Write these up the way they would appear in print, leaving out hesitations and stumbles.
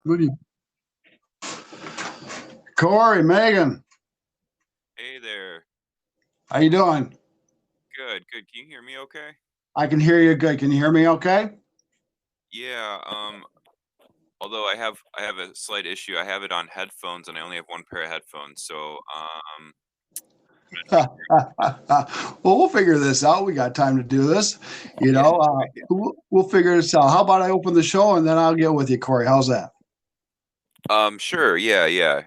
What do you, Corey, Megan, Hey there. how you doing? Good, good. Can you hear me okay? I can hear you good. Can you hear me okay? Yeah, although I have a slight issue. I have it on headphones and I only have one pair of headphones. So, I'm not sure. Well, we'll figure this out. We got time to do this. Yeah. We'll figure this out. How about I open the show and then I'll get with you, Corey? How's that? Sure. Yeah, yeah.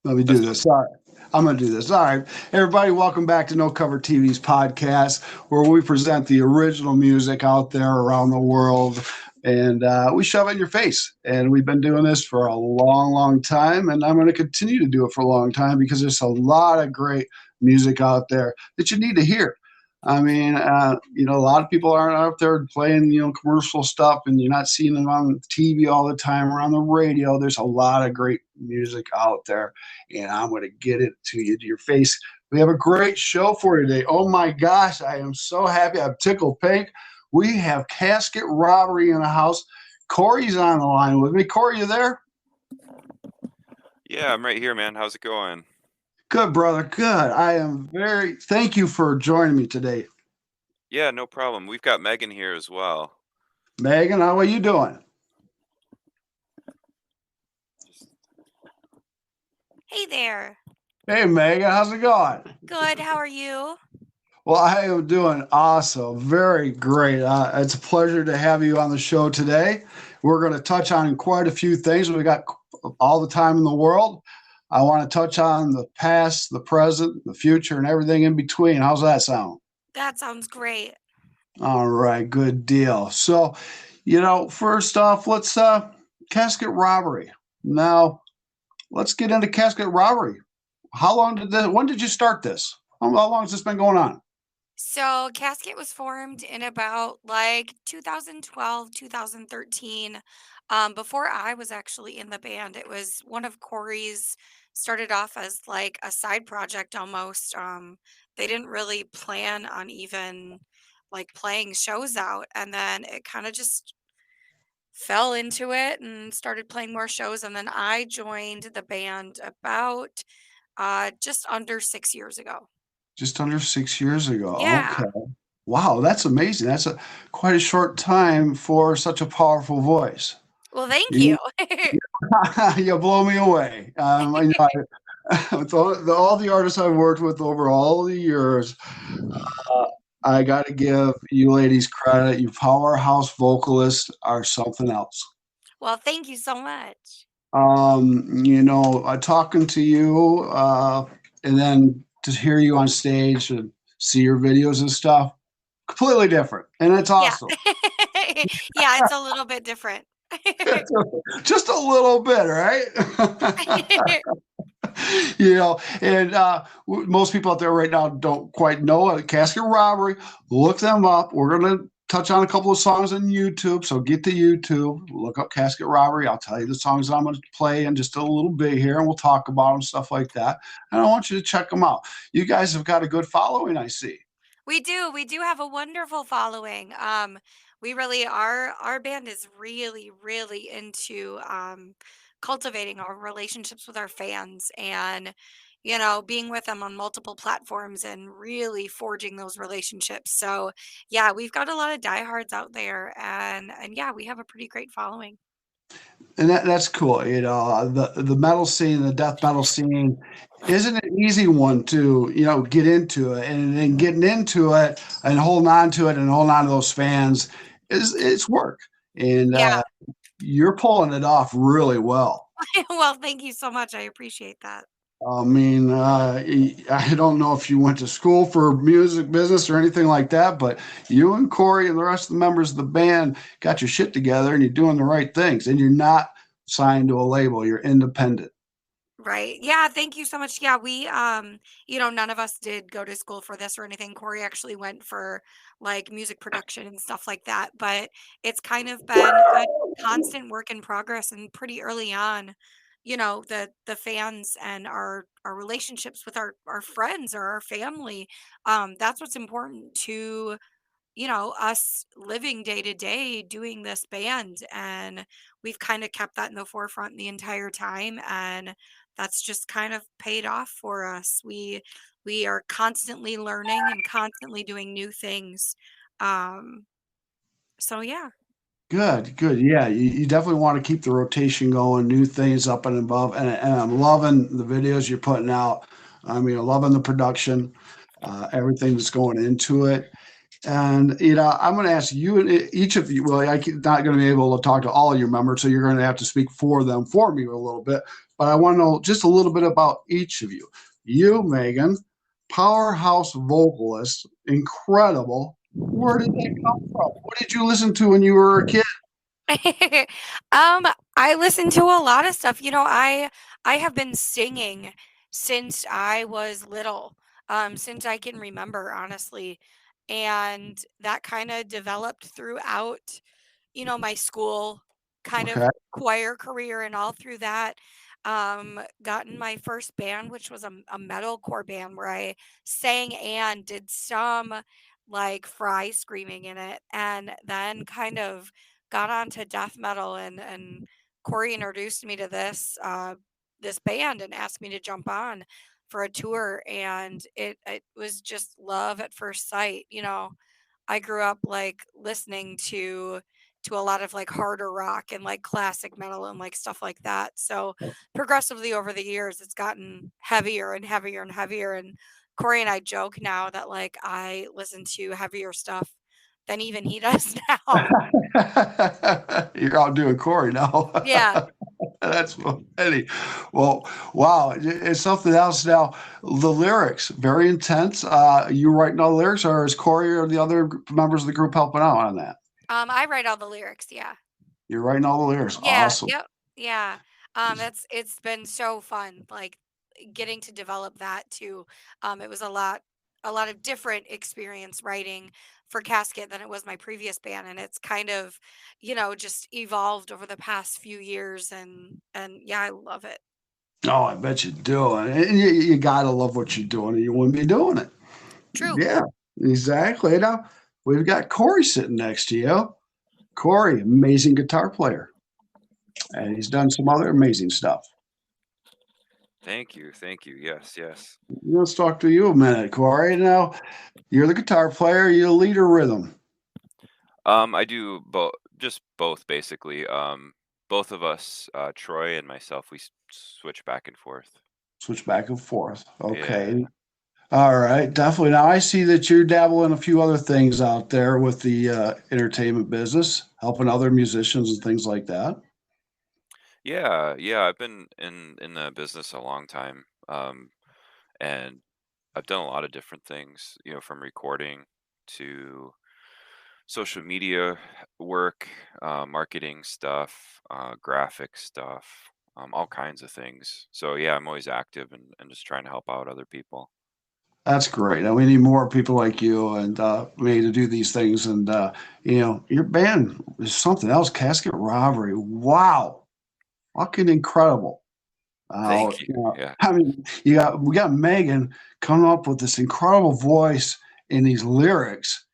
Let me That do sounds this. All right. I'm going to do this. All right. Everybody, welcome back to No Cover TV's podcast, where we present the original music out there around the world. And we shove it in your face. And we've been doing this for a long, long time. And I'm going to continue to do it for a long time because there's a lot of great music out there that you need to hear. I mean, a lot of people aren't out there playing, commercial stuff, and you're not seeing them on TV all the time or on the radio. There's a lot of great music out there, and I'm going to get it to you, to your face. We have a great show for you today. Oh my gosh, I am so happy. I'm tickled pink. We have Casket Robbery in the house. Corey's on the line with me. Corey, you there? Yeah, I'm right here, man. How's it going? Good, brother. Good. I am very, thank you for joining me today. Yeah, no problem. We've got Megan here as well. Megan, how are you doing? Just Hey there. Hey, Megan, how's it going? Good. How are you? Well, I am doing awesome. Very great. It's a pleasure to have you on the show today. We're going to touch on quite a few things. We got all the time in the world. I want to touch on the past, the present, the future, and everything in between. How's that sound? That sounds great. All right, good deal. So, first off, let's casket robbery. Now, let's get into casket robbery. When did you start this? How long has this been going on? So, Casket was formed in about like 2012, 2013. Before I was actually in the band, it was one of Corey's, started off as like a side project almost. They didn't really plan on even like playing shows out. And then it kind of just fell into it and started playing more shows. And then I joined the band about just under 6 years ago. Just under 6 years ago. Yeah. Okay. Wow, that's amazing. That's quite a short time for such a powerful voice. Well, thank You, you. you blow me away. With all the artists I've worked with over all the years, uh, I got to give you ladies credit. You powerhouse vocalists are something else. Well, thank you so much. Talking to you, and then to hear you on stage and see your videos and stuff, completely different, and it's Yeah. awesome. Yeah, it's a little bit different. Just a little bit, right? And most people out there right now don't quite know it. Casket Robbery, look them up. We're going to touch on a couple of songs on YouTube, so get to YouTube, look up Casket Robbery. I'll tell you the songs that I'm going to play in just a little bit here, and we'll talk about them, stuff like that. And I want you to check them out. You guys have got a good following, I see. We do. We do have a wonderful following. We really our band is really, really into cultivating our relationships with our fans and being with them on multiple platforms and really forging those relationships. So yeah, we've got a lot of diehards out there and yeah, we have a pretty great following. And that's cool. The metal scene, the death metal scene, isn't an easy one to get into it, and then getting into it and holding on to it and holding on to those fans is it's work, and Yeah. you're pulling it off really well. Well, thank you so much. I appreciate that. I mean, I don't know if you went to school for music business or anything like that, but you and Corey and the rest of the members of the band got your shit together and you're doing the right things, and you're not signed to a label. You're independent. Right. Yeah, thank you so much. Yeah, we none of us did go to school for this or anything. Corey actually went for like music production and stuff like that, but it's kind of been a constant work in progress and pretty early on, the fans and our relationships with our friends or our family, that's what's important to us living day to day doing this band, and we've kind of kept that in the forefront the entire time, and that's just kind of paid off for us. We are constantly learning and constantly doing new things. Um, so yeah. Good, good. Yeah, you definitely want to keep the rotation going, new things up and above. And I'm loving the videos you're putting out. I mean, I'm loving the production, everything that's going into it. And I'm going to ask you, each of you. Well, I'm not going to be able to talk to all of your members, so you're going to have to speak for them for me a little bit. But I want to know just a little bit about each of you. You, Megan, powerhouse vocalist, incredible. Where did that come from? What did you listen to when you were a kid? um, I listen to a lot of stuff. I have been singing since I was little, since I can remember, honestly. And that kind of developed throughout, my school kind of Okay. choir career and all through that. Got in my first band, which was a metalcore band where I sang and did some like fry screaming in it, and then kind of got onto death metal, and Corey introduced me to this band and asked me to jump on for a tour, and it was just love at first sight. I grew up like listening to a lot of like harder rock and like classic metal and like stuff like that. So progressively over the years, it's gotten heavier and heavier and heavier. And Corey and I joke now that like I listen to heavier stuff than even he does now. You're out doing Corey now. Yeah. That's funny. Well, wow. It's something else now. The lyrics, very intense. You writing all the lyrics, or is Corey or the other members of the group helping out on that? I write all the lyrics. Yeah. You're writing all the lyrics. Yeah. Awesome. Yep. Yeah. It's been so fun. Like getting to develop that too. It was a lot of different experience writing for Casket than it was my previous band, and it's kind of, just evolved over the past few years, and yeah, I love it. Oh, I bet you do. And you gotta love what you're doing, or you wouldn't be doing it. True. Yeah, exactly. Now we've got Corey sitting next to you. Corey, amazing guitar player, and he's done some other amazing stuff. Thank you. Thank you. Yes, yes. Let's talk to you a minute, Corey. Now, you're the guitar player, you lead a rhythm. I do just both basically. Both of us, Troy and myself, we switch back and forth. Switch back and forth. Yeah. Okay. All right, definitely. Now I see that you're dabbling a few other things out there with the entertainment business, helping other musicians and things like that. Yeah, yeah. I've been in the business a long time. And I've done a lot of different things, from recording to social media work, marketing stuff, graphic stuff, all kinds of things. So yeah, I'm always active and just trying to help out other people. That's great. And we need more people like you and me to do these things. And your band is something else. Casket Robbery. Wow, fucking incredible. Thank you. Yeah. I mean, we got Megan coming up with this incredible voice in these lyrics.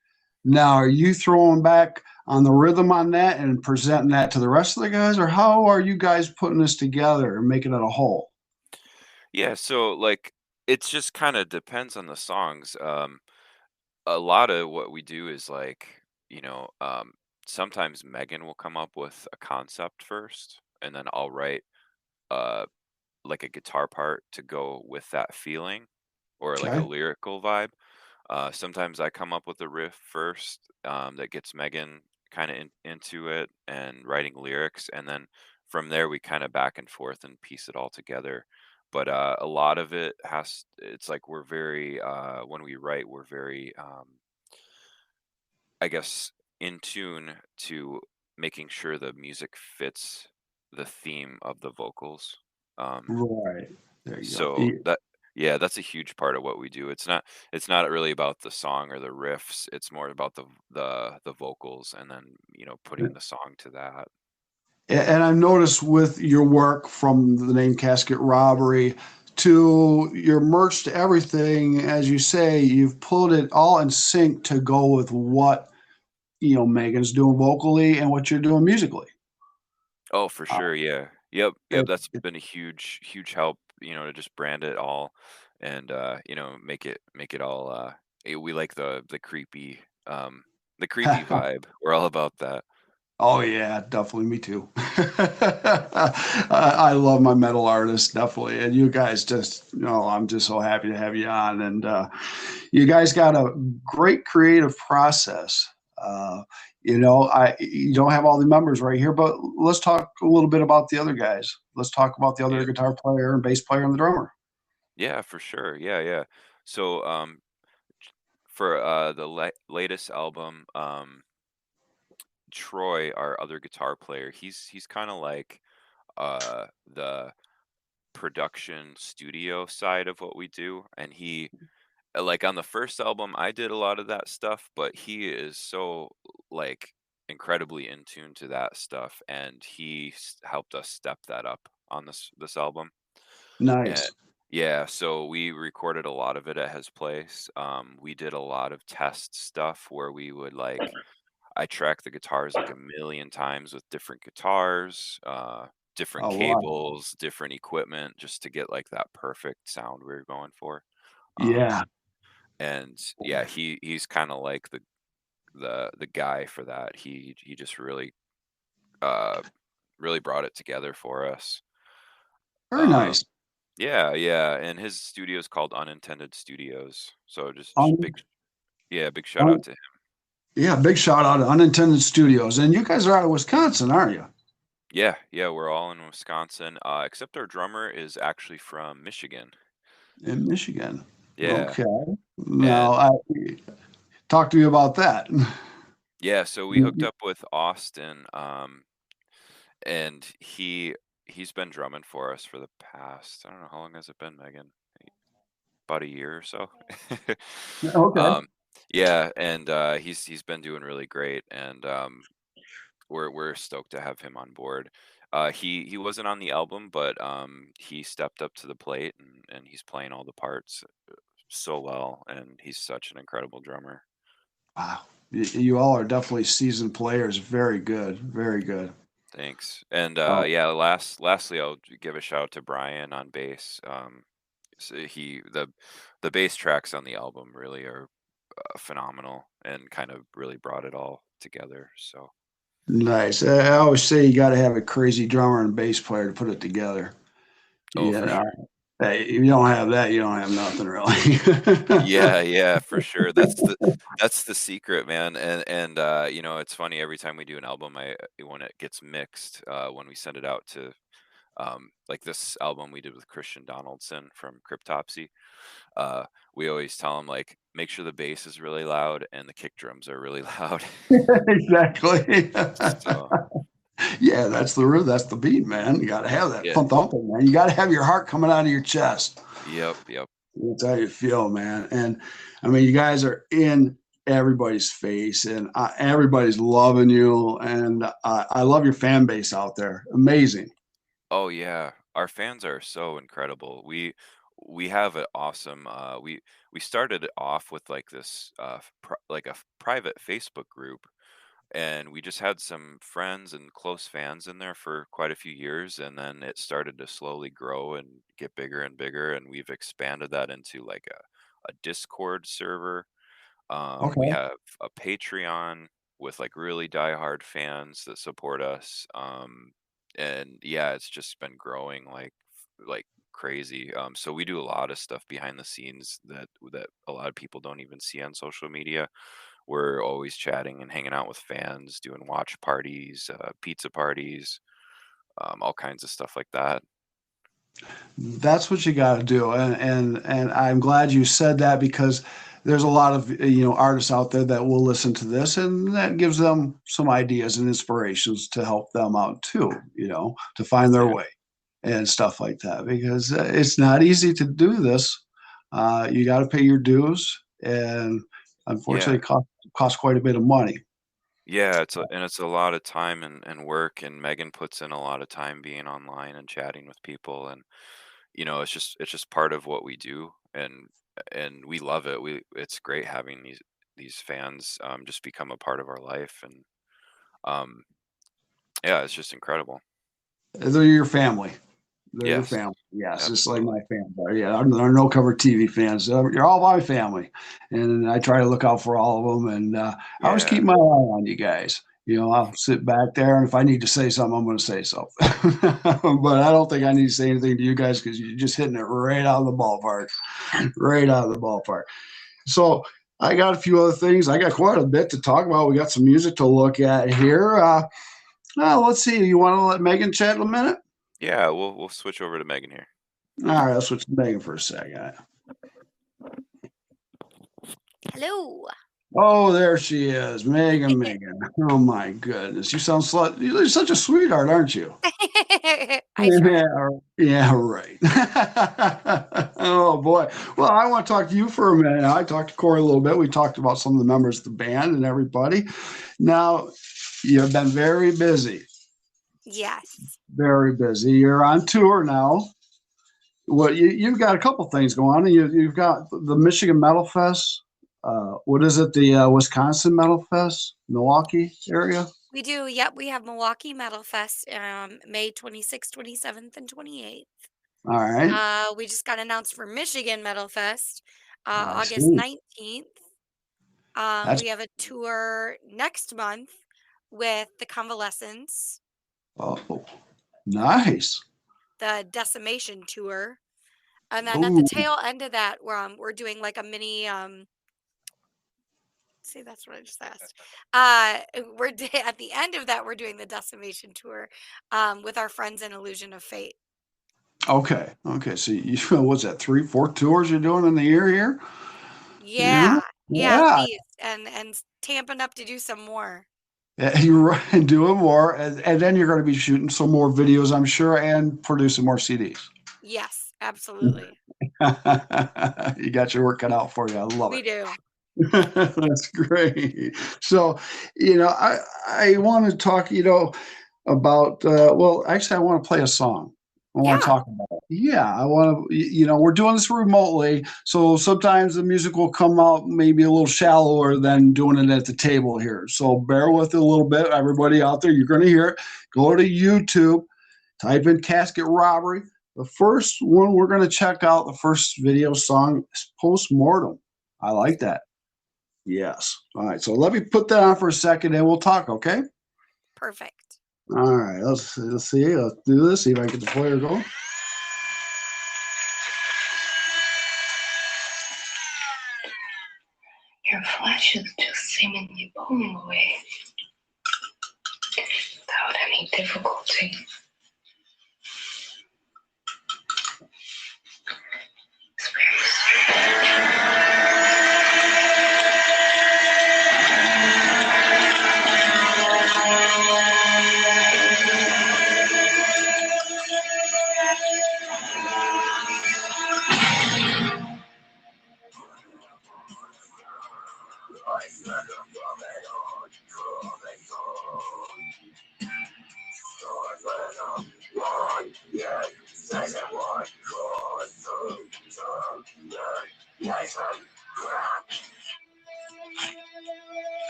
Now, are you throwing back on the rhythm on that and presenting that to the rest of the guys, or how are you guys putting this together and making it a whole? Yeah, so like it's just kind of depends on the songs. A lot of what we do is like, sometimes Megan will come up with a concept first, and then I'll write uh like a guitar part to go with that feeling or like a Okay. lyrical vibe. Sometimes I come up with a riff first, that gets Megan kind of into it and writing lyrics, and then from there we kind of back and forth and piece it all together. But a lot of it it's like we're very, when we write, we're very, I guess, in tune to making sure the music fits the theme of the vocals. Um, Right. There you go. so that yeah, that's a huge part of what we do. It's not really about the song or the riffs. It's more about the vocals, and then, putting the song to that. And I've noticed with your work from the name Casket Robbery to your merch to everything, as you say, you've pulled it all in sync to go with what Megan's doing vocally and what you're doing musically. Oh, for Uh, sure, yeah. Yep, yep, it, that's it, been a huge huge help, to just brand it all and, make it all, we like the creepy vibe. We're all about that. oh yeah, definitely. Me too. I love my metal artists, definitely. And you guys just, I'm just so happy to have you on. And you guys got a great creative process. You don't have all the members right here, but let's talk a little bit about the other guys. Let's talk about the other Yeah. guitar player and bass player and the drummer. Yeah, for sure. Yeah, yeah. So, for, the latest album, Troy, our other guitar player, he's kinda like, the production studio side of what we do, and like, on the first album, I did a lot of that stuff, but he is so, like, incredibly in tune to that stuff, and he helped us step that up on this album. And Nice. yeah, so we recorded a lot of it at his place. We did a lot of test stuff where we would like I tracked the guitars like a million times with different guitars, different Oh, wow. cables, different equipment, just to get like that perfect sound we were going for. Um, Yeah. and yeah, he's kind of like the guy for that. He just uh really brought it together for us. Very Um, nice. yeah, yeah, and his studio is called Unintended Studios. So just Um, big shout out um, to him. yeah, big shout out to Unintended Studios. And you guys are out of Wisconsin, aren't you? Yeah, yeah, we're all in Wisconsin, except our drummer is actually from Michigan. In Michigan. Yeah, Okay. and Now, talk to me about that. yeah, so we hooked up with Austin, and he's been drumming for us for the past, I don't know, how long has it been, Megan? About a year or so. Okay. um, yeah, and he's been doing really great, and we're stoked to have him on board. He wasn't on the album, but he stepped up to the plate and he's playing all the parts so well, and he's such an incredible drummer. Wow. You all are definitely seasoned players. Very good. Very good. Thanks. And Oh, yeah, lastly, I'll give a shout out to Brian on bass. So the bass tracks on the album really are phenomenal and kind of really brought it all together. So nice. I always say you got to have a crazy drummer and bass player to put it together. oh, for Yeah. sure. Hey, if you don't have that, you don't have nothing really. Yeah, yeah, for sure. That's the secret, man. And it's funny every time we do an album, when it gets mixed, when we send it out to like this album we did with Christian Donaldson from Cryptopsy, uh, we always tell him like make sure the bass is really loud and the kick drums are really loud. Exactly. So Yeah, that's the beat, man. You got to have that yeah, thump thumping, man. You got to have your heart coming out of your chest. yep, yep. That's how you feel, man. And I mean, you guys are in everybody's face, and everybody's loving you. And I love your fan base out there. Amazing. Oh yeah, our fans are so incredible. We have an awesome. We started it off with like this, like a private Facebook group, and we just had some friends and close fans in there for quite a few years, and then it started to slowly grow and get bigger and bigger, and we've expanded that into like a Discord server. We Okay. have a Patreon with like really diehard fans that support us. And yeah, it's just been growing like crazy. So we do a lot of stuff behind the scenes that a lot of people don't even see on social media. We're always chatting and hanging out with fans, doing watch parties, pizza parties, all kinds of stuff like that. That's what you got to do, and I'm glad you said that because there's a lot of artists out there that will listen to this, and that gives them some ideas and inspirations to help them out too. To find their Yeah. way and stuff like that because it's not easy to do this. You got to pay your dues, and unfortunately, Yeah. it costs quite a bit of money. Yeah, it's a lot of time and work, and Megan puts in a lot of time being online and chatting with people, and it's just part of what we do, and we love it. It's great having these fans just become a part of our life, and um, yeah, it's just incredible. They're your family. They're your Yes, family. Yes, just like absolutely. my family. Yeah, they're no cover TV fans. You're all my family, and I try to look out for all of them. And I always keep Yeah, my eye on you guys. I'll sit back there, and if I need to say something, I'm going to say something. But I don't think I need to say anything to you guys because you're just hitting it right out of the ballpark, right out of the ballpark. So I got a few other things. I got quite a bit to talk about. We got some music to look at here. Let's see. You want to let Megan chat a minute? yeah. We'll switch over to Megan here. All right, let's switch to Megan for a second. Hello. Oh, there she is, Megan. Megan. Oh my goodness, you sound you're such a sweetheart, aren't you? I try. Yeah, yeah, right. Oh boy. Well, I want to talk to you for a minute. I talked to Corey a little bit. We talked about some of the members of the band and everybody. Now, you've been very busy, Yes. very busy. You're on tour now. Well, you've got a couple things going on. You've got the Michigan Metal Fest. What is it? The Wisconsin Metal Fest, Milwaukee area. We do. Yep. We have Milwaukee Metal Fest May 26th, 27th, and 28th. All right. We just got announced for Michigan Metal Fest I August see. 19th. That's We have a tour next month with the Convalescents, oh, nice. the Decimation Tour. And then at the Ooh, tail end of that, we're doing like a mini see, that's what I just asked. At the end of that, we're doing the Decimation Tour with our friends in Illusion of Fate. okay. Okay. So what's that? 3, 4 tours you're doing in the year here? Yeah. Yeah, yeah, at Yeah. least, and tamping up to do some more. Yeah, you're right. Doing more, and then you're going to be shooting some more videos, I'm sure, and producing more CDs. Yes, absolutely. You got your work cut out for you. I love We it. do. That's great. So, I want to talk, about well, actually, I want to play a song. I want to Yeah, talk about it. Yeah, I want to, we're doing this remotely, so sometimes the music will come out maybe a little shallower than doing it at the table here. So bear with it a little bit, everybody out there. You're going to hear it. Go to YouTube, type in Casket Robbery. The first one we're going to check out, the first video song is Postmortem. I like that. Yes. All right. So let me put that on for a second and we'll talk, okay? perfect. All right. Let's see. Let's do this. See if I can get the player going. Your flesh is just seemingly pulling away without any difficulty. It's very strange.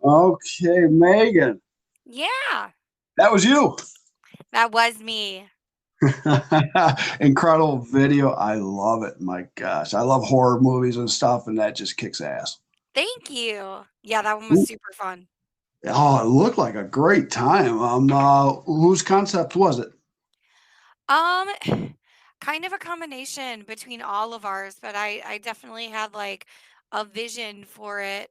Okay, Megan. Yeah, That was you. that was me. Incredible video. I love it. My gosh. I love horror movies and stuff, and that just kicks ass. Thank you. Yeah, that one was super fun. Oh, it looked like a great time. Whose concept was it? Um, kind of a combination between all of ours, but I definitely had like a vision for it.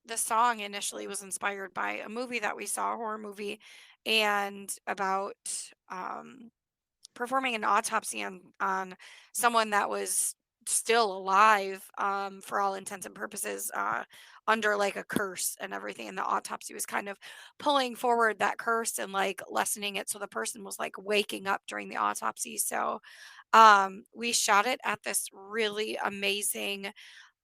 The song initially was inspired by a movie that we saw, a horror movie, and about performing an autopsy on someone that was still alive, for all intents and purposes, under like a curse and everything. And the autopsy was kind of pulling forward that curse and like lessening it, so the person was like waking up during the autopsy. So We shot it at this really amazing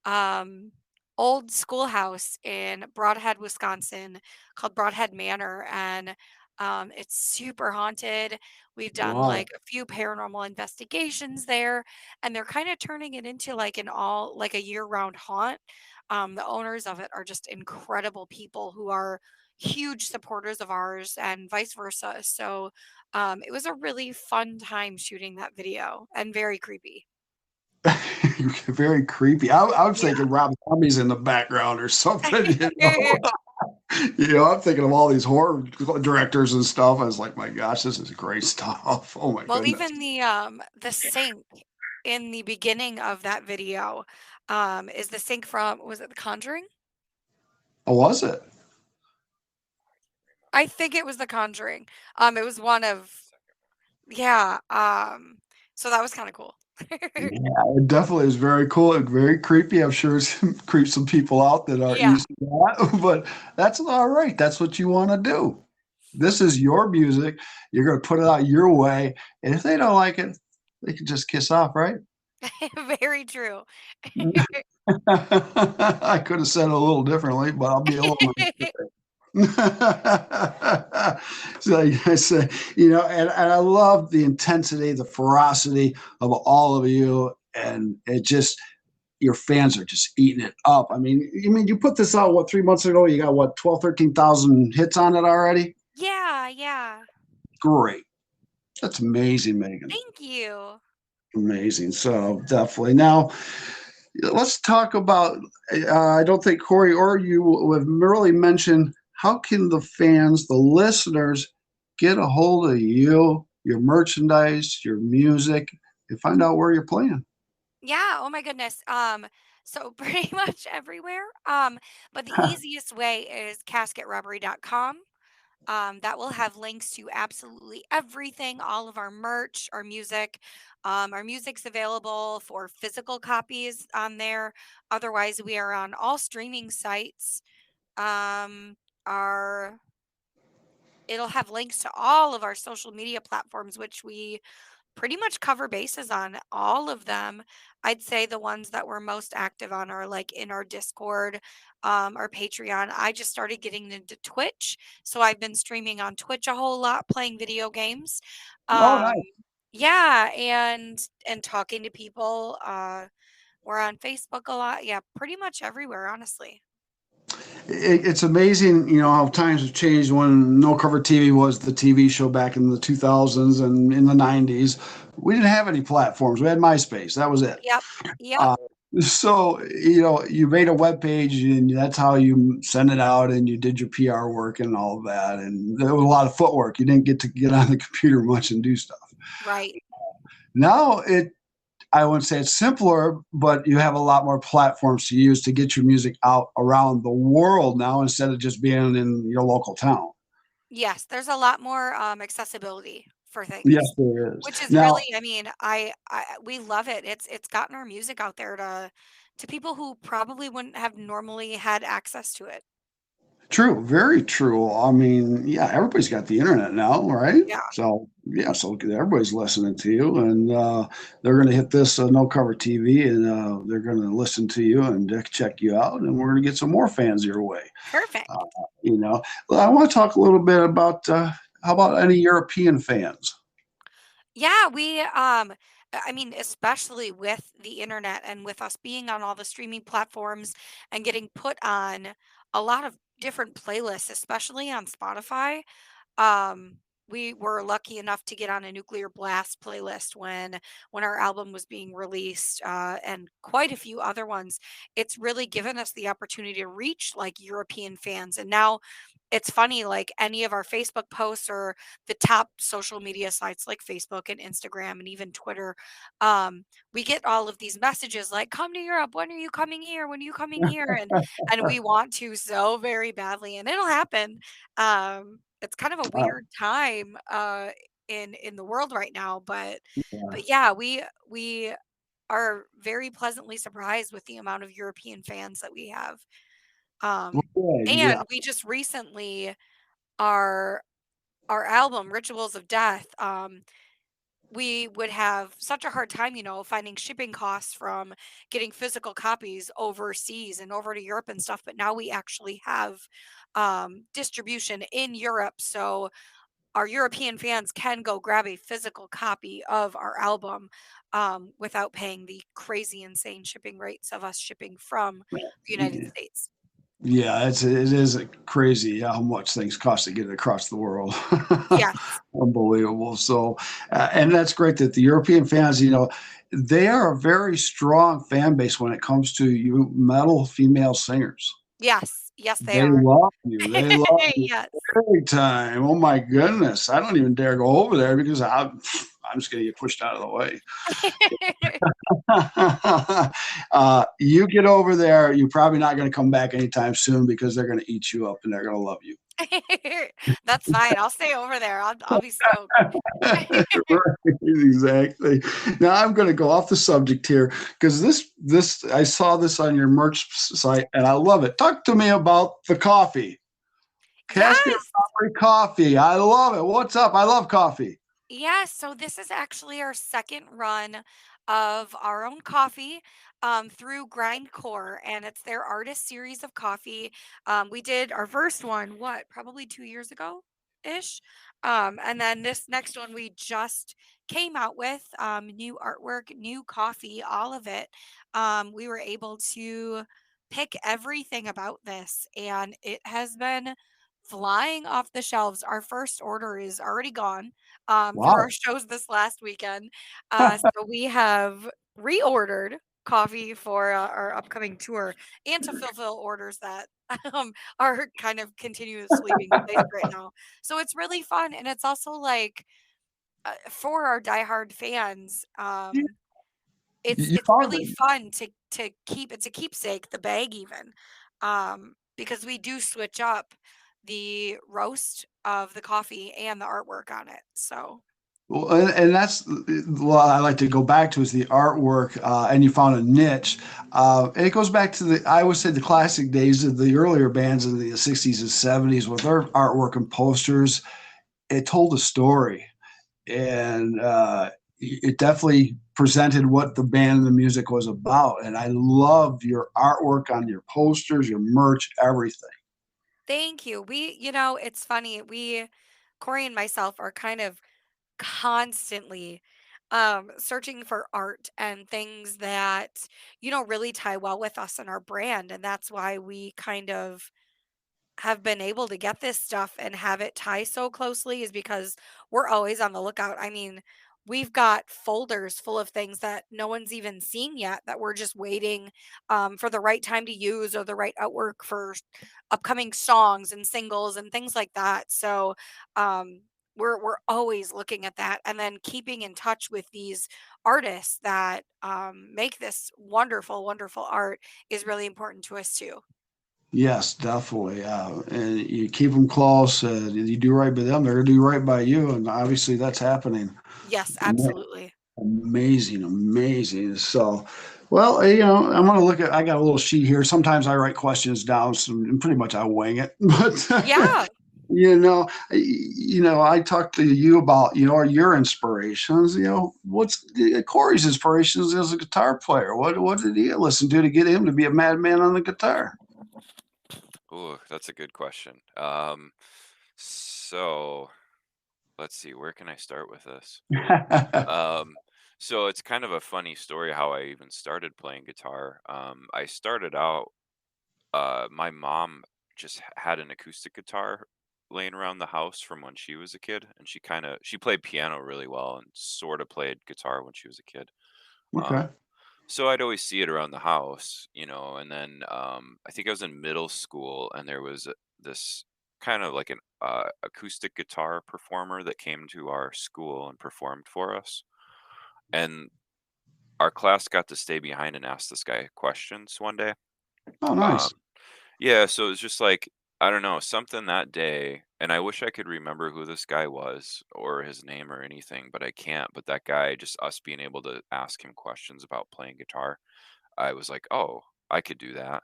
um, old schoolhouse in Broadhead, Wisconsin, called Broadhead Manor, and it's super haunted. We've done like Wow. a few paranormal investigations there, and they're kind of turning it into like an all like a year-round haunt. The owners of it are just incredible people who are huge supporters of ours, and vice versa. So it was a really fun time shooting that video and very creepy. Very creepy. I was Yeah. thinking Rob Zombie's in the background or something, you know. You know, I'm thinking of all these horror directors and stuff. I was like, my gosh, this is great stuff. Oh my Well, goodness. even the sink in the beginning of that video, is the sink from was it The Conjuring? Oh, was it? I think it was The Conjuring. It was one of yeah, so that was kinda cool. Yeah, it definitely is very cool and very creepy. I'm sure it's creeps some people out that aren't Yeah. used to that, but that's all right. That's what you want to do. This is your music. You're going to put it out your way, and if they don't like it, they can just kiss off, right? Very true. I could have said it a little differently, but I'll be a little. So I say, you know, and I love the intensity, the ferocity of all of you, and it just your fans are just eating it up. I mean, you put this out what 3 months ago? You got what 12, 13,000 hits on it already? Yeah, yeah. Great, that's amazing, Megan. Thank you. Amazing. So definitely now. Let's talk about. I don't think Corey or you have really mentioned how can the fans, the listeners, get a hold of you, your merchandise, your music, and find out where you're playing. Yeah, oh my goodness. So pretty much everywhere. But the easiest way is casketrobbery.com. That will have links to absolutely everything, all of our merch, our music. Our music's available for physical copies on there. Otherwise, we are on all streaming sites. Um, our It'll have links to all of our social media platforms, which we pretty much cover bases on all of them. I'd say the ones that we're most active on are like in our Discord, our Patreon. I just started getting into Twitch, so I've been streaming on Twitch a whole lot, playing video games. Oh, Um, nice. yeah, and talking to people. We're on Facebook a lot. Yeah, pretty much everywhere, honestly. It's amazing, you know, how times have changed. When No Cover TV was the TV show back in the 2000s and in the 90s, we didn't have any platforms. We had MySpace. That was it. Yep, yep, Uh, so, you know, you made a web page and that's how you send it out and you did your PR work and all of that. And there was a lot of footwork. You didn't get to get on the computer much and do stuff. right. Now I wouldn't say it's simpler, but you have a lot more platforms to use to get your music out around the world now instead of just being in your local town. Yes, there's a lot more accessibility for Yes, things, there is. which is Now, really, I mean, I we love it. It's gotten our music out there to people who probably wouldn't have normally had access to it. true, very true. I mean, yeah, everybody's got the internet now, right? Yeah, So, yeah, so everybody's listening to you, and they're going to hit this No Cover TV, and they're going to listen to you and check you out, and we're going to get some more fans your way. Uh, perfect. you know, well, I want to talk a little bit about how about any European fans? Yeah, I mean, especially with the internet and with us being on all the streaming platforms and getting put on a lot of different playlists, especially on Spotify. Um, we were lucky enough to get on a Nuclear Blast playlist when our album was being released, and quite a few other ones. It's really given us the opportunity to reach like European fans, and now it's funny, like any of our Facebook posts or the top social media sites like Facebook and Instagram and even Twitter, we get all of these messages like, "Come to Europe. When are you coming here? When are you coming here?" And we want to so very badly, and it'll happen. It's kind of a Uh, weird time in the world right now, yeah. but yeah, we are very pleasantly surprised with the amount of European fans that we have. Well, Um, good. Yeah. and we just recently our our album Rituals of Death, we would have such a hard time, finding shipping costs from getting physical copies overseas and over to Europe and stuff. But now we actually have distribution in Europe. So our European fans can go grab a physical copy of our album without paying the crazy, insane shipping rates of us shipping from the United States. Yeah, it is crazy how much things cost to get it across the world. Yes. Unbelievable. So, and that's great that the European fans, they are a very strong fan base when it comes to you metal female singers. Yes. Yes, they They are. love you. They love you Yes. every time. Oh my goodness. I don't even dare go over there because I'm just going to get pushed out of the way. You get over there, you're probably not going to come back anytime soon because they're going to eat you up and they're going to love you. That's fine. I'll stay over there. I'll be stoked. Right, exactly. Now I'm going to go off the subject here because this I saw this on your merch site and I love it. Talk to me about the coffee. Casket Yes. Robbery coffee. I love it. What's up? I love coffee. Yes, so this is actually our second run of our own coffee through Grindcore, and it's their artist series of coffee. We did our first one, probably 2 years ago ish. And then this next one we just came out with new artwork, new coffee, all of it. We were able to pick everything about this, and it has been flying off the shelves. Our first order is already gone through our Wow. shows this last weekend. So we have reordered coffee for our upcoming tour and to fulfill orders that are kind of continuously being placed right now. So it's really fun. And it's also like for our diehard fans, it's You it's found really it. fun to keep. It's a keepsake, the bag even, because we do switch up the roast of the coffee and the artwork on it. So Well, and that's what I like to go back to is the artwork, and you found a niche. And it goes back to I would say the classic days of the earlier bands in the 60s and 70s with their artwork and posters. It told a story, and it definitely presented what the band and the music was about. And I love your artwork on your posters, your merch, everything. thank you. It's funny. Corey and myself are kind of constantly searching for art and things that, really tie well with us and our brand. And that's why we kind of have been able to get this stuff and have it tie so closely is because we're always on the lookout. I mean, we've got folders full of things that no one's even seen yet that we're just waiting for the right time to use or the right artwork for upcoming songs and singles and things like that. So um, we're always looking at that and then keeping in touch with these artists that make this wonderful, wonderful art is really important to us too. Yes, definitely. And you keep them close. You do right by them, they're going to do right by you. And obviously, that's happening. Yes, absolutely. Amazing, amazing. So, well, I'm going to look at, I got a little sheet here. Sometimes I write questions down, and pretty much I wing it. But, Yeah. I talked to you about, your inspirations. What's Corey's inspirations as a guitar player? What did he listen to get him to be a madman on the guitar? Ooh, that's a good question. So let's see, where can I start with this? Um, so it's kind of a funny story how I even started playing guitar. I started out, my mom just had an acoustic guitar laying around the house from when she was a kid, and she played piano really well and sort of played guitar when she was a kid. Okay. Um, so I'd always see it around the house, and then I think I was in middle school, and there was this kind of like an acoustic guitar performer that came to our school and performed for us, and our class got to stay behind and ask this guy questions one day. Oh, Um, nice. yeah, so it's just like I don't know something that day, and I wish I could remember who this guy was or his name or anything, but I can't. But that guy, just us being able to ask him questions about playing guitar, I was like, "Oh, I could do that."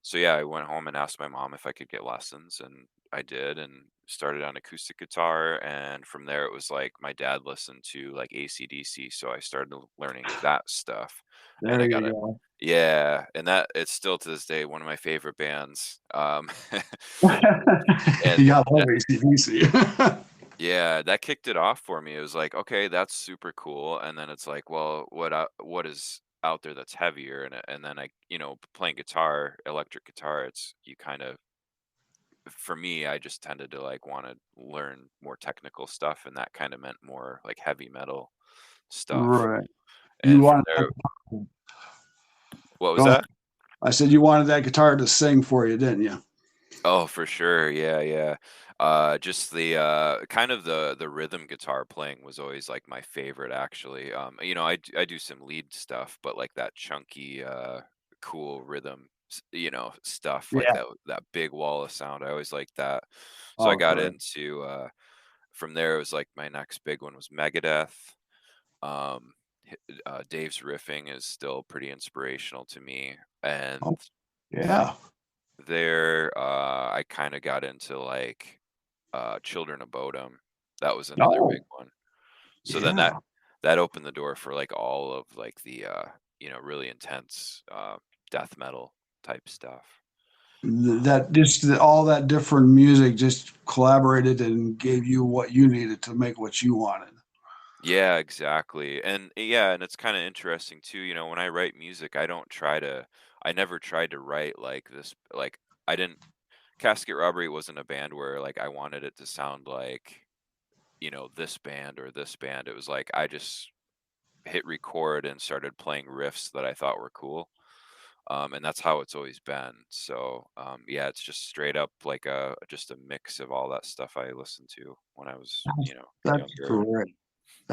So yeah, I went home and asked my mom if I could get lessons, and I did, and started on acoustic guitar. And from there, it was like my dad listened to like AC/DC, so I started learning that stuff, and There I got you it. go. Yeah, and that it's still to this day one of my favorite bands. You And got love AC/DC. yeah, that kicked it off for me. It was like, okay, that's super cool. And then it's like, well, what is out there that's heavier? And then playing guitar, electric guitar, it's you kind of for me, I just tended to like want to learn more technical stuff, and that kind of meant more like heavy metal stuff. Right. You And from wanted that there, guitar. what was Go ahead. that? I said you wanted that guitar to sing for you, didn't you? Oh, for sure. Yeah, yeah. Just the kind of the rhythm guitar playing was always like my favorite actually. I do some lead stuff, but like that chunky cool rhythm, stuff like Yeah. that big wall of sound. I always liked that. So I Oh, got great. into from there it was like my next big one was Megadeth. Um Dave's riffing is still pretty inspirational to me. And Oh, yeah. there, I kinda got into, like, Children of Bodom. That was another big Oh, one. So then that yeah. that opened the door for, like, all of, like, the, really intense, death metal type stuff. That just all that different music just collaborated and gave you what you needed to make what you wanted. Yeah, exactly, and yeah, and it's kinda interesting too, when I write music, I never tried to write like this like, I didn't Casket Robbery wasn't a band where, like, I wanted it to sound like, this band or this band. It was like I just hit record and started playing riffs that I thought were cool. And that's how it's always been. So yeah, it's just straight up like just a mix of all that stuff I listened to when I was, That's younger. great.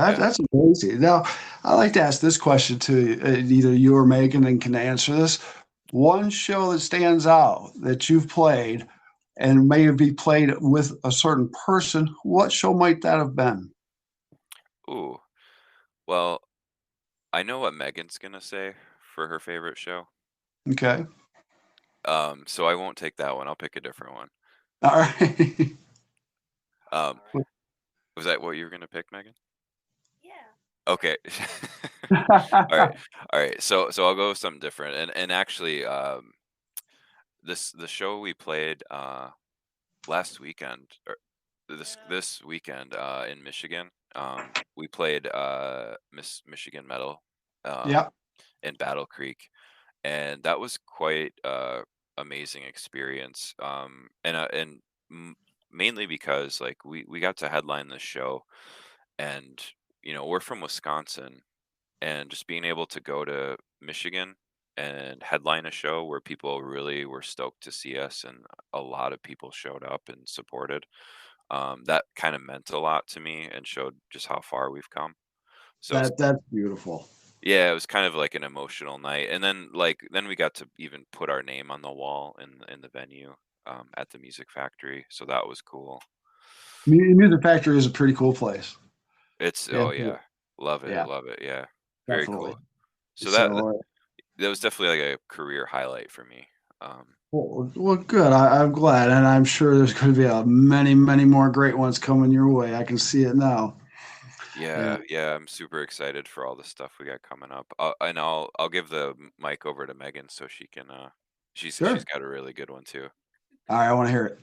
Yeah. That's amazing. Now, I like to ask this question to either you or Megan and can answer this. One show that stands out that you've played and may be played with a certain person, what show might that have been? Ooh. Well, I know what Megan's gonna say for her favorite show. Okay. So I won't take that one. I'll pick a different one. All right. Um, was that what you were gonna pick, Megan? Yeah. Okay. All right. All right. So I'll go with something different. And actually, the show we played last weekend or this weekend in Michigan. We played Michigan Metal um, Yeah, in Battle Creek, and that was quite amazing experience. And m- mainly because like we got to headline this show, and we're from Wisconsin, and just being able to go to Michigan and headline a show where people really were stoked to see us, and a lot of people showed up and supported. That kind of meant a lot to me and showed just how far we've come. So that's beautiful. yeah, it was kind of like an emotional night, and then we got to even put our name on the wall in the venue at the Music Factory. So that was cool. Music Factory is a pretty cool place. It's Yeah, oh yeah, yeah, love it. Yeah, very definitely. cool. So So, that was definitely like a career highlight for me. well, good. I'm glad, and I'm sure there's going to be many, many more great ones coming your way. I can see it now. Yeah, Yeah, yeah, I'm super excited for all the stuff we got coming up. And I'll give the mic over to Megan so she can she's sure. got a really good one too. All right, I want to hear it.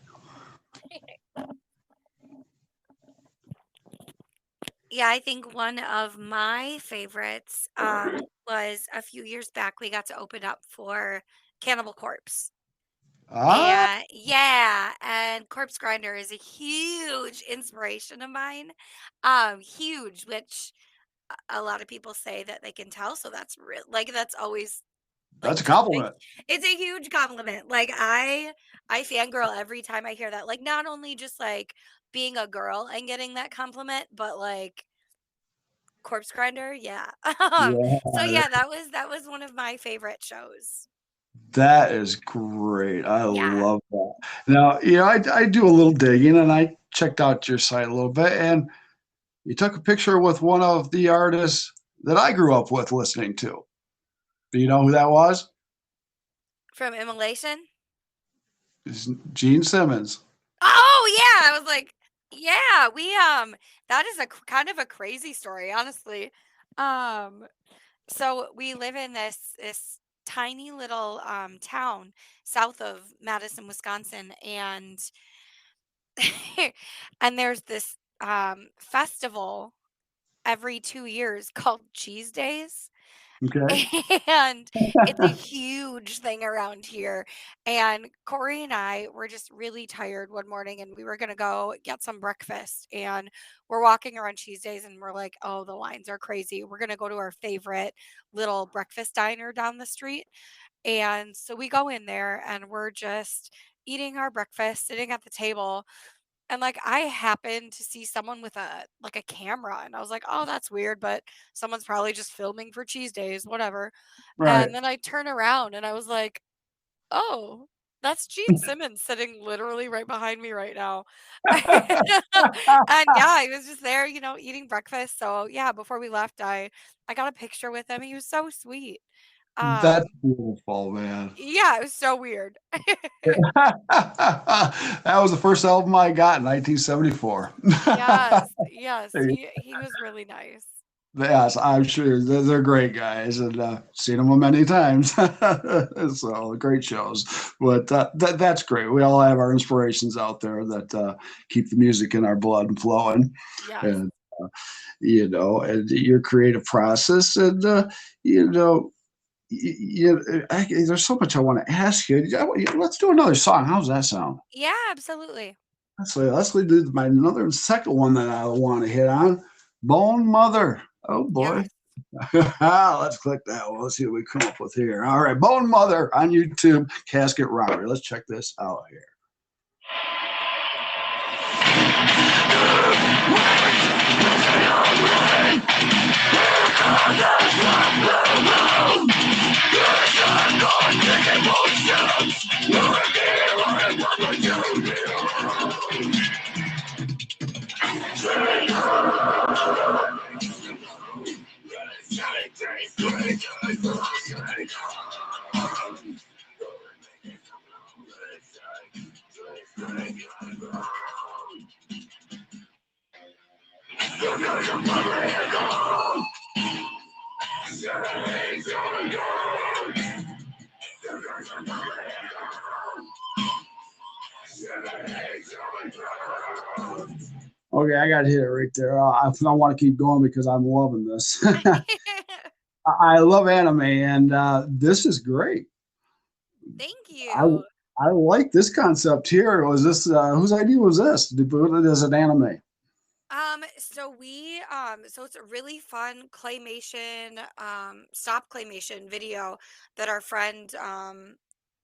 Yeah, I think one of my favorites was a few years back. We got to open up for Cannibal Corpse. Ah, And yeah, and Corpse Grinder is a huge inspiration of mine. Huge, which a lot of people say that they can tell. So that's real. Like that's always like that's a just a, compliment. it's a huge compliment. Like I fangirl every time I hear that. Like not only just like being a girl and getting that compliment, but like Corpse Grinder, yeah. So Yeah, yeah, that was one of my favorite shows. that is great. I Yeah. love that. Now, I do a little digging, and I checked out your site a little bit, and you took a picture with one of the artists that I grew up with listening to. Do you know who that was? From Immolation? It's Gene Simmons. Oh yeah, I was like, yeah, we that is a kind of a crazy story, honestly. So we live in this tiny little town south of Madison, Wisconsin, and and there's this festival every 2 years called Cheese Days. Okay. And it's a huge thing around here. And Corey and I were just really tired one morning and we were going to go get some breakfast. And we're walking around Cheese Days and we're like, oh, the lines are crazy. We're going to go to our favorite little breakfast diner down the street. And so we go in there and we're just eating our breakfast, sitting at the table. And like I happened to see someone with a camera and I was like, "Oh, that's weird, but someone's probably just filming for Cheese Days, whatever." Right. And then I turn around and I was like, "Oh, that's Gene Simmons sitting literally right behind me right now." And yeah, he was just there, eating breakfast. So yeah, before we left, I got a picture with him. He was so sweet. That's Um, beautiful, man. yeah, it was so weird. That was the first album I got in 1974. Yes, yes, he was really nice. Yes, I'm sure they're great guys, and seen them many times. So great shows, but that's great. We all have our inspirations out there that keep the music in our blood and flowing, Yes. and and your creative process, and you know, there's so much I want to ask you. Let's do another song. How's that sound? Yeah, absolutely. Let's do my another second one that I want to hit on. Bone Mother. Oh boy. Yes. Let's click that one. Let's see what we come up with here. All right, Bone Mother on YouTube, Casket Robbery. Let's check this out here. Okay, I got to hit it right there. I want to keep going because I'm loving this. I love anime, and this is great. Thank I you. I like this concept here. Was this whose idea was this to put it as an anime? So it's a really fun claymation, stop claymation video that our friend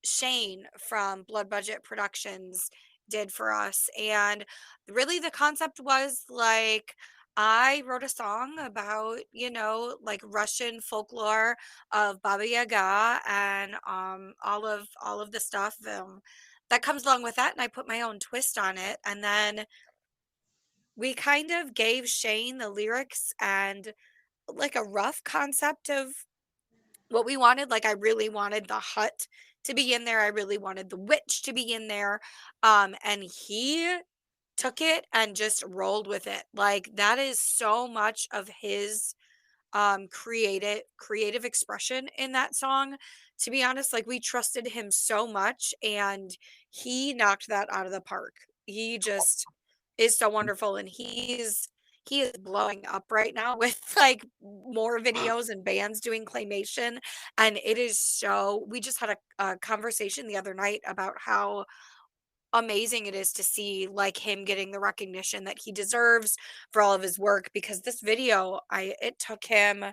Shane from Blood Budget Productions did for us. And really the concept was like I wrote a song about, like Russian folklore of Baba Yaga and all of the stuff that comes along with that. And I put my own twist on it. And then we kind of gave Shane the lyrics and like a rough concept of what we wanted. Like I really wanted the hut to be in there. I really wanted the witch to be in there. And he took it and just rolled with it. Like that is so much of his creative expression in that song. To be honest, like we trusted him so much and he knocked that out of the park. He just is so wonderful and he is blowing up right now with like more videos and bands doing claymation. And it is so we just had a conversation the other night about how amazing it is to see like him getting the recognition that he deserves for all of his work because this video it took him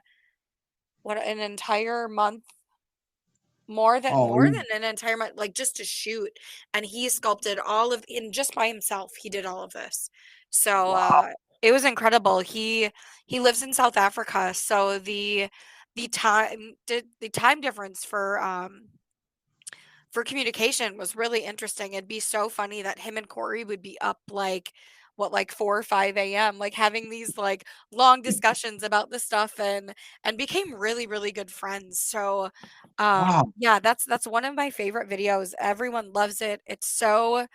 what an entire month, more than Oh, more than an entire month, like just to shoot. And he sculpted all of and just by himself he did all of this. So wow. it was incredible. He lives in South Africa, so the time difference for communication was really interesting. It'd be so funny that him and Corey would be up like like 4 or 5 a.m., like having these like long discussions about the stuff and became really, really good friends. So Wow. yeah, that's one of my favorite videos. Everyone loves it. It's so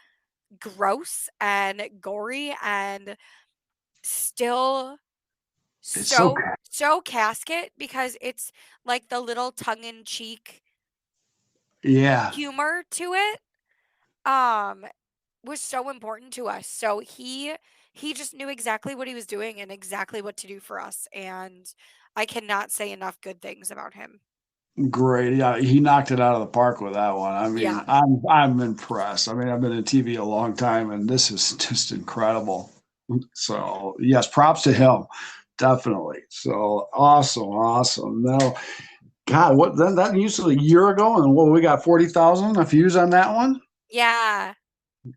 gross and gory and still It's so so good. so Casket because it's like the little tongue-in-cheek Yeah. humor to it um was so important to us. So he just knew exactly what he was doing and exactly what to do for us, and I cannot say enough good things about him. Great. Yeah, he knocked it out of the park with that one. I mean, Yeah. I'm impressed. I mean, I've been in TV a long time, and this is just incredible. So, yes, props to him. Definitely. So awesome, awesome. Now, God, what then that used to a year ago, and what we got 40,000 views on that one? Yeah.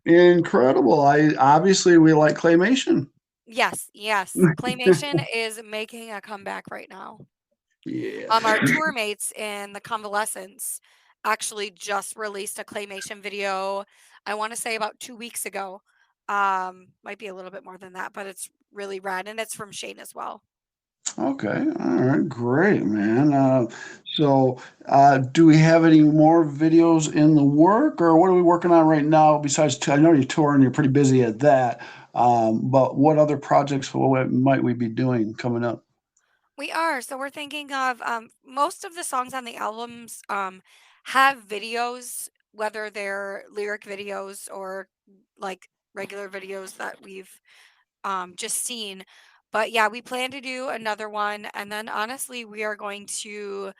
Incredible. I obviously we like claymation. Yes, yes. Claymation is making a comeback right now. Yeah. Our tour mates in the Convalescence actually just released a claymation video, I want to say about 2 weeks ago. Might be a little bit more than that, but it's really rad, and it's from Shane as well. Okay. All right. Great, man. Do we have any more videos in the work, or what are we working on right now? Besides, I know you're touring, you're pretty busy at that. But what other projects might we be doing coming up? We are. So we're thinking of most of the songs on the albums have videos, whether they're lyric videos or like regular videos that we've just seen. But yeah, we plan to do another one. And then honestly, we are going to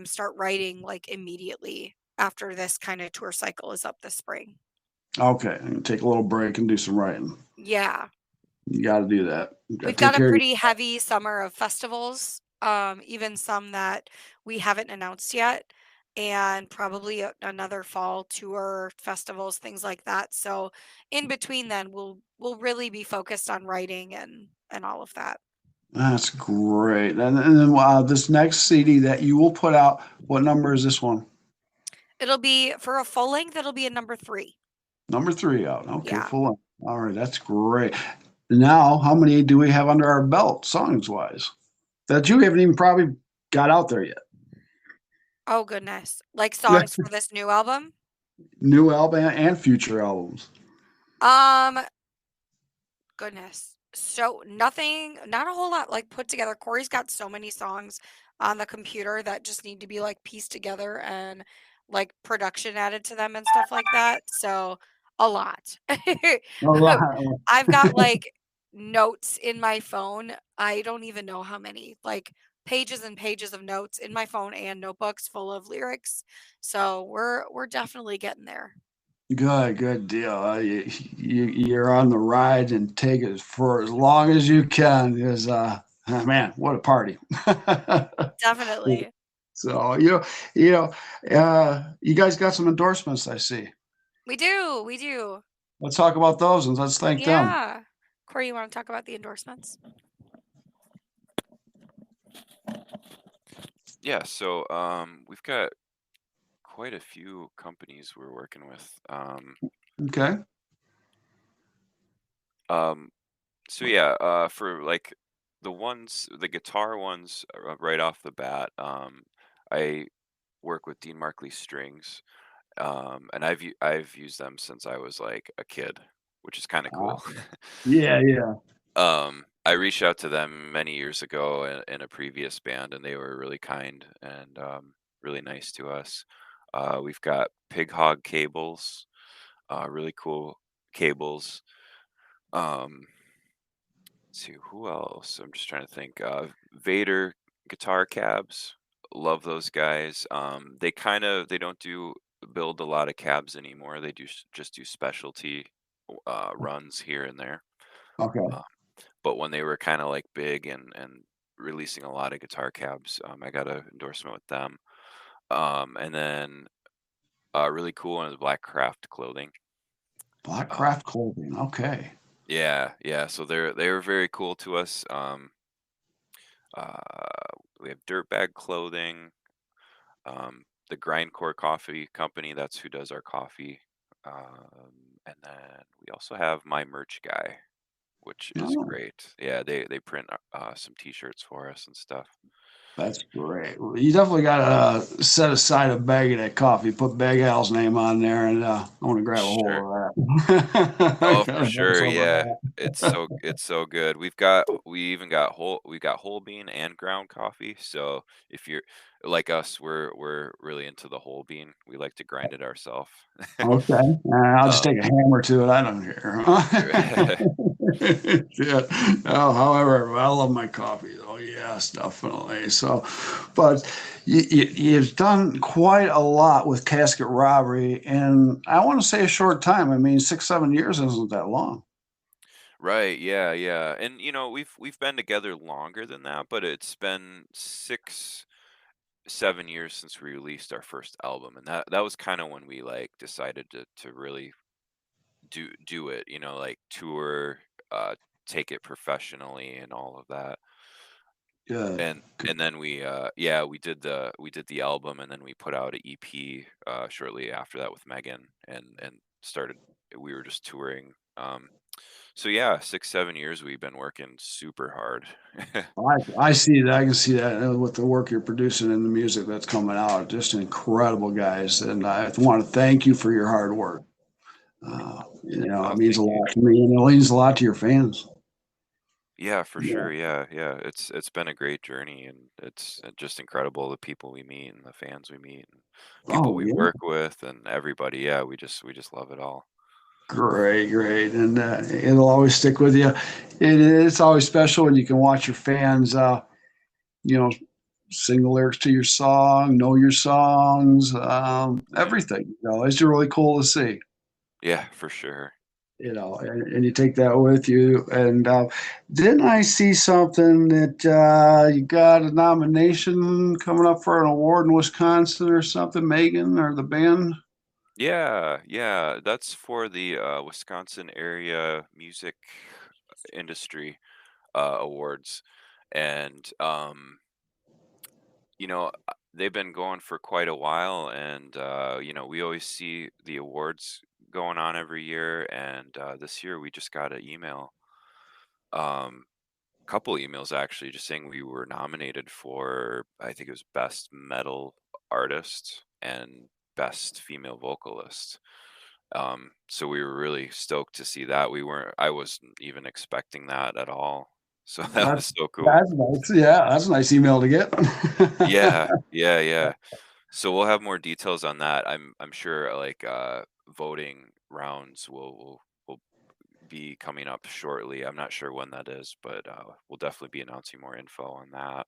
start writing like immediately after this kind of tour cycle is up this spring. Okay, I'm gonna take a little break and do some writing. Yeah. You got to do that. You got We've to take got a care of pretty heavy summer of festivals, even some that we haven't announced yet, and probably another fall tour, festivals, things like that. So in between then, we'll really be focused on writing and all of that. That's great. And then this next CD that you will put out, what number is this one? It'll be for a full length. It'll be a number 3. Number 3 out. Okay, Yeah. full on. All right, that's great. Now, how many do we have under our belt, songs wise? That you haven't even probably got out there yet. Oh goodness, like songs for this new album. New album and future albums. Um, Goodness. So nothing, not a whole lot like put together. Corey's got so many songs on the computer that just need to be like pieced together and like production added to them and stuff like that. So a lot. All right. I've got like notes in my phone. I don't even know how many, like pages and pages of notes in my phone and notebooks full of lyrics. So we're definitely getting there. Good deal. You're on the ride and take it for as long as you can. Because man, what a party! Definitely. So you guys got some endorsements, I see. We do. We do. Let's talk about those and let's thank them. Yeah. Corey, you want to talk about the endorsements? Yeah, so we've got quite a few companies we're working with. Okay. Um, so yeah, for like the guitar ones right off the bat, I work with Dean Markley Strings, and I've used them since I was like a kid, which is kind of cool. Awesome. Yeah, yeah. I reached out to them many years ago in a previous band, and they were really kind and really nice to us. We've got Pig Hog cables, really cool cables. Um, let's see who else. I'm just trying to think. Vader guitar cabs, love those guys. They don't build a lot of cabs anymore. They just do specialty runs here and there. Okay. Uh, but when they were kind of like big and releasing a lot of guitar cabs, I got an endorsement with them. And then really cool one is Black Craft Clothing. Black Uh, Craft Clothing. Okay. yeah. So they were very cool to us. We have Dirtbag Clothing, the Grindcore Coffee Company. That's who does our coffee. And then we also have My Merch Guy. which is Oh, great. Yeah, they print some T-shirts for us and stuff. that's great. Well, you definitely got to set aside a bag of that coffee. Put Big Al's name on there, and I want to grab a hold Sure. of that. I Oh, for gotta have sure. some of Yeah. that. It's so good. We even got whole bean and ground coffee. So if you're like us, we're really into the whole bean. We like to grind it ourselves. Okay, I'll just Um, take a hammer to it. I don't care. Yeah. Oh, however, I love my coffee. Oh, yes, definitely. So, but you've done quite a lot with Casket Robbery, and I want to say a short time. I mean, 6, 7 years isn't that long. right, yeah, yeah. And we've been together longer than that, but it's been 6, 7 years since we released our first album, and that was kind of when we like decided to really do it, like tour, uh, take it professionally and all of that. Good. And then we did the album, and then we put out an EP shortly after that with Megan, and started we were just touring. So yeah, 6, 7 years we've been working super hard. I see that. I can see that with the work you're producing and the music that's coming out. Just incredible, guys. And I want to thank you for your hard work. It Oh, means thank a you. lot to me, and it means a lot to your fans. Yeah, for Yeah. sure. Yeah, yeah. It's been a great journey, and it's just incredible the people we meet and the fans we meet and people Oh, we yeah. work with and everybody. Yeah, we just love it all. Great, great. And it'll always stick with you. It's always special when you can watch your fans, you know, sing the lyrics to your song, know your songs, Yeah. everything. It's really cool to see. Yeah, for sure. And you take that with you. And didn't I see something that you got a nomination coming up for an award in Wisconsin or something, Megan or the band? Yeah, yeah. That's for the Wisconsin area music industry awards. And they've been going for quite a while, and we always see the awards going on every year, and this year we just got an email, um couple emails actually, just saying we were nominated for, I think it was best metal artist and best female vocalist. So we were really stoked to see that. I wasn't even expecting that at all. So that That's was so cool. that's nice. Yeah, that's a nice email to get. Yeah, yeah, yeah. So we'll have more details on that. I'm sure like voting rounds will be coming up shortly. I'm not sure when that is, but we'll definitely be announcing more info on that.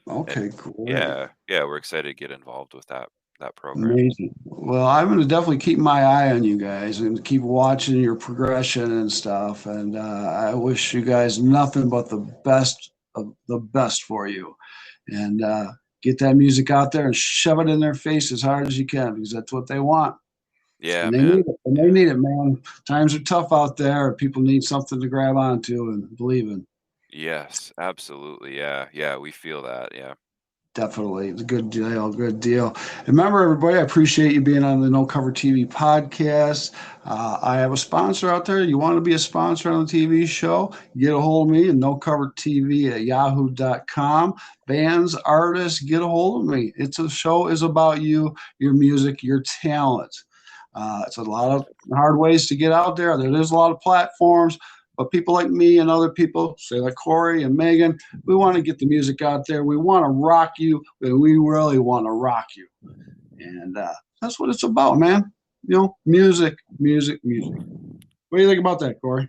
And Okay, great. yeah, yeah, we're excited to get involved with that program. Amazing. Well, I'm going to definitely keep my eye on you guys and keep watching your progression and stuff. And I wish you guys nothing but the best of the best for you. And get that music out there and shove it in their face as hard as you can because that's what they want. Yeah, And they man. need it. And they Yeah. need it, man. Times are tough out there. People need something to grab onto and believe in. Yes, absolutely. Yeah, yeah, we feel that. Yeah. Definitely. It's a good deal. Good deal. And remember, everybody, I appreciate you being on the No Cover TV podcast. I have a sponsor out there. You want to be a sponsor on the TV show? Get a hold of me at nocovertv@yahoo.com. Bands, artists, get a hold of me. It's a show is about you, your music, your talent. It's a lot of hard ways to get out there. There's a lot of platforms, but people like me and other people, say like Corey and Megan, we want to get the music out there. We want to rock you, and we really want to rock you. And that's what it's about, man. Music, music, music. What do you think about that, Corey?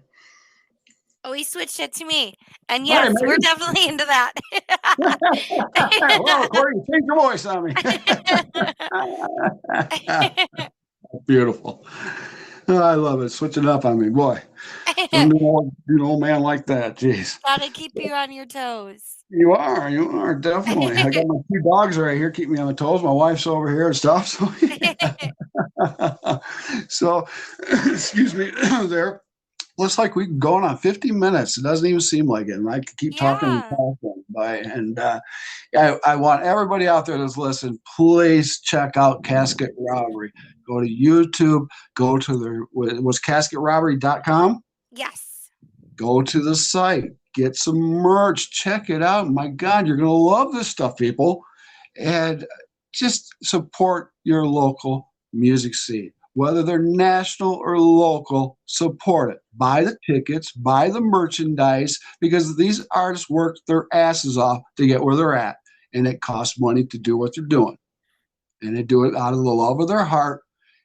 Oh, he switched it to me. And Hi, yes, we're Megan. definitely into that. Well, Corey, change your voice on me. Beautiful. Oh, I love it. Switching up on me, boy. I'm an old man like that. Jeez. Gotta keep you on your toes. You are definitely. I got my 2 dogs right here, keep me on my toes. My wife's over here and stuff. So, so excuse me. There looks like we're going on 50 minutes. It doesn't even seem like it. And I could keep talking and Yeah. talking. And I want everybody out there that's listening, please check out Casket Robbery. Go to YouTube. Go to was casketrobbery.com. Yes. go to the site, get some merch, check it out. My God, you're going to love this stuff, people. And just support your local music scene. Whether they're national or local, support it. Buy the tickets, buy the merchandise, because these artists work their asses off to get where they're at. And it costs money to do what they're doing. And they do it out of the love of their heart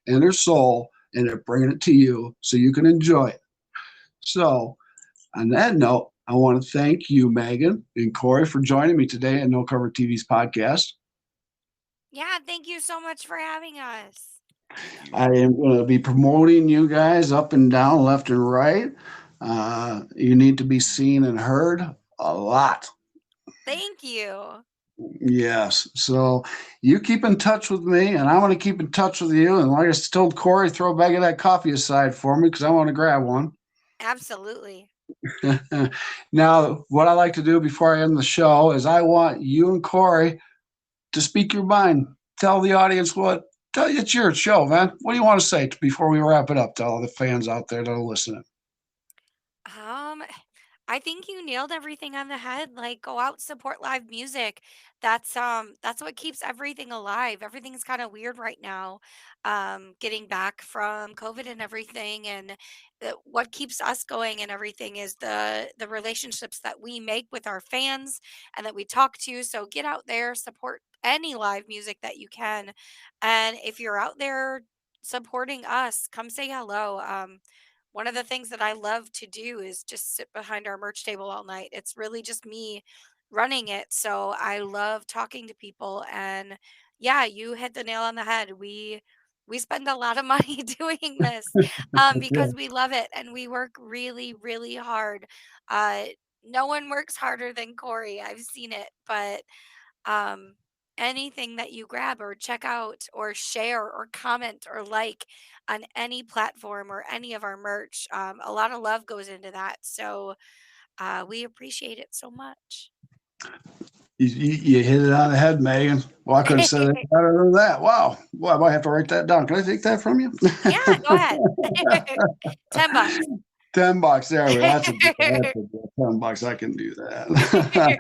and their soul, and they're bringing it to you so you can enjoy it. So, on that note, I want to thank you, Megan and Corey, for joining me today on No Cover TV's podcast. Yeah, thank you so much for having us. Thank you. I am going to be promoting you guys up and down, left and right. You need to be seen and heard a lot. Thank you. Yes. So you keep in touch with me, and I want to keep in touch with you. And like I told Corey, throw a bag of that coffee aside for me because I want to grab one. Absolutely. Now, what I like to do before I end the show is I want you and Corey to speak your mind. Tell the audience it's your show, man. What do you want to say before we wrap it up to all the fans out there that are listening? I think you nailed everything on the head. Like, go out, support live music. That's what keeps everything alive. Everything's kind of weird right now. Getting back from COVID and everything, and what keeps us going and everything is the relationships that we make with our fans and that we talk to. So get out there, support any live music that you can. And if you're out there supporting us, come say hello. One of the things that I love to do is just sit behind our merch table all night. It's really just me running it. So I love talking to people, and yeah, you hit the nail on the head. We spend a lot of money doing this Yeah. because we love it and we work really, really hard. Uh, no one works harder than Corey. I've seen it, but um, anything that you grab or check out or share or comment or like on any platform or any of our merch, a lot of love goes into that. So we appreciate it so much. You hit it on the head, Megan. Well, I couldn't have said it better than that. Wow. Well, I might have to write that down. Can I take that from you? Yeah, go ahead. $10. $10. There we go. That's a deal. $10. I can do that.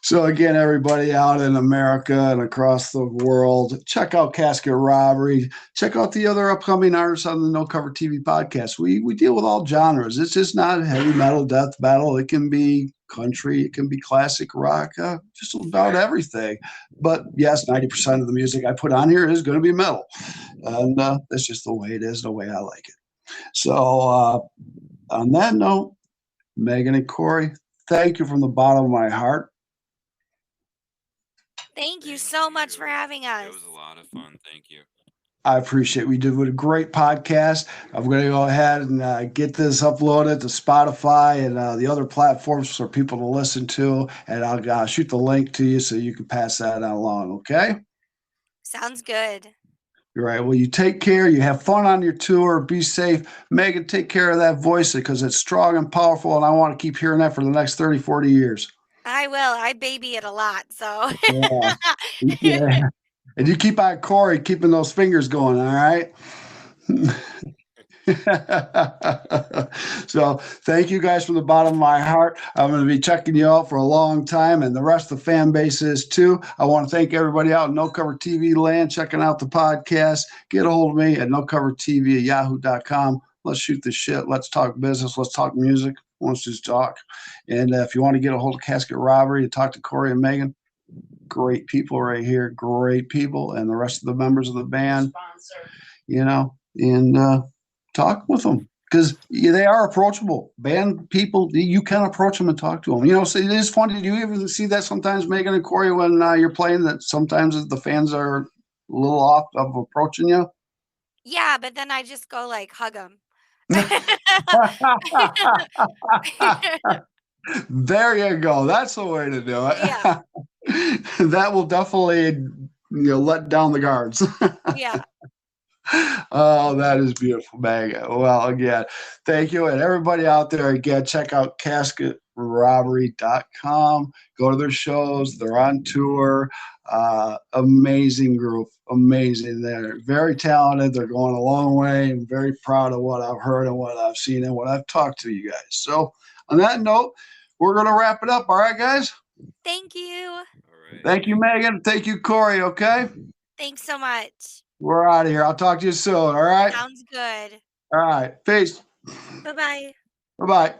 So again, everybody out in America and across the world, check out Casket Robbery. Check out the other upcoming artists on the No Cover TV podcast. We deal with all genres. It's just not heavy metal, death metal. It can be country. It can be classic rock. Just about everything. But yes, 90% of the music I put on here is going to be metal. And that's just the way it is, the way I like it. So on that note, Megan and Corey, thank you from the bottom of my heart. Thank you so much for having us. It was a lot of fun. Thank you. I appreciate it. We did a great podcast. I'm going to go ahead and get this uploaded to Spotify and the other platforms for people to listen to. And I'll shoot the link to you so you can pass that along. Okay? Sounds good. You're right. Well, you take care. You have fun on your tour. Be safe. Megan, take care of that voice because it's strong and powerful. And I want to keep hearing that for the next 30, 40 years. I will. I baby it a lot. So Yeah. Yeah. And you keep on Corey, keeping those fingers going, all right? So thank you guys from the bottom of my heart. I'm going to be checking you out for a long time, and the rest of the fan base is too. I want to thank everybody out in No Cover TV land checking out the podcast. Get a hold of me at nocovertv@yahoo.com. Let's shoot the shit. Let's talk business. Let's talk music. Let's just talk. And if you want to get a hold of Casket Robbery to talk to Corey and Megan, great people right here, great people, and the rest of the members of the band, and talk with them because they are approachable. Band people, you can approach them and talk to them. So it is funny. Do you ever see that sometimes, Megan and Corey, when you're playing, that sometimes the fans are a little off of approaching you? yeah, but then I just go like hug them. There you go. That's the way to do it. Yeah. That will definitely let down the guards. Yeah. Oh, that is beautiful, Megan. Well, again, thank you. And everybody out there, again, check out casketrobbery.com. Go to their shows. They're on tour. Amazing group. Amazing. They're very talented. They're going a long way. I'm very proud of what I've heard and what I've seen and what I've talked to you guys. So On that note, we're going to wrap it up. All right, guys? Thank you. All right. Thank you, Megan. Thank you, Corey. Okay? Thanks so much. We're out of here. I'll talk to you soon. All right? Sounds good. All right. Peace. Bye-bye. Bye-bye.